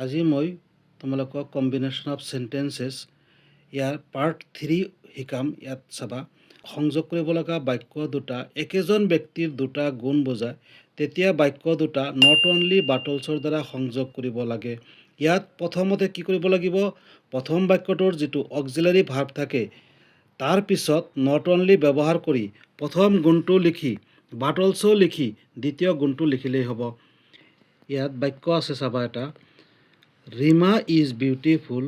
আজি মই তোমালোকক combination of sentences year part 3 শিকাম। ইয়াত চাবা, সংযোগ কৰিব লগা বাক্য দুটা একেজন ব্যক্তিৰ দুটা গুণ বুজায়, তেতিয়া বাক্য দুটা নট অনলি বাটলছৰ দ্বাৰা সংযোগ কৰিব লাগে। ইয়াত প্ৰথমতে কি কৰিব লাগিব, প্ৰথম বাক্যটোৰ যিটো অক্সিলাৰী ভাৰ্ব থাকে তাৰ পিছত নট অনলি ব্যৱহাৰ কৰি প্ৰথম গুণটো লিখি বাটলছো লিখি দ্বিতীয় গুণটো লিখিলেই হ'ব। ইয়াত বাক্য আছে চাবা এটা, Rima is beautiful,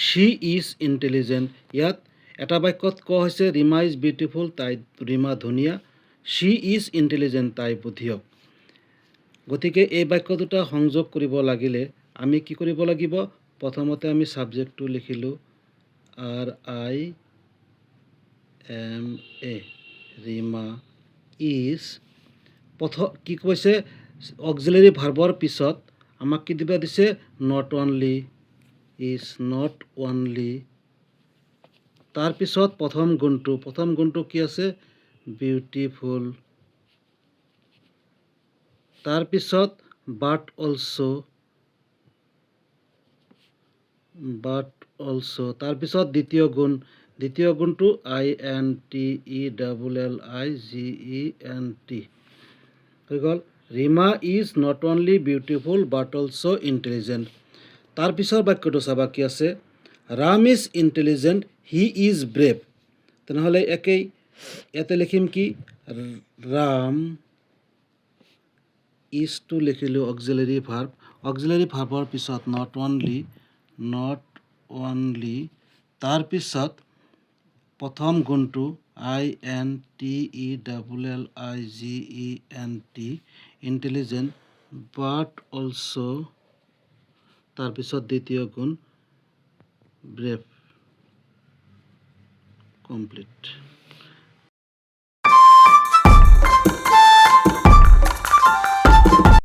Shi is intelligent. ইয়াত এটা বাক্যত কোৱা হৈছে ৰীমা ইজ বিউটিফুল, ৰীমা ধুনীয়া, শ্বি ইজ ইণ্টেলিজেণ্ট, তাই বুদ্ধিয়ক। গতিকে এই বাক্য দুটা সংযোগ কৰিব লাগিলে আমি কি কৰিব লাগিব, প্ৰথমতে আমি ছাবজেক্টটো লিখিলোঁ RIMA, ৰীমা ইজ, কি কৈছে অক্সিলাৰী ভাৰ্বৰ পিছত আমাক কি দিব দিছে, not only, is not only, তাৰপিছত প্ৰথম গুণটো কি আছে, বিউটিফুল, তাৰপিছত বাট অলছ', তাৰপিছত দ্বিতীয় গুণটো INTELLIGENT হৈ গ'ল। Rima is not only beautiful but also' intelligent. তাৰপিছৰ বাক্যটো চাবা কি আছে, Ram is intelligent, he is brave. তেনেহ'লে একেই, ইয়াতে লিখিম কি, ৰাম ইজটো লিখিলোঁ অক্সিলাৰী ভাৰ্বৰ পিছত নট অনলি, তাৰপিছত প্ৰথম গুণটো INTELLIGENT, ইণ্টেলিজেণ্ট, বাট অলছ', তাৰপিছত দ্বিতীয় গুণ ব্ৰেভ, কমপ্লিট।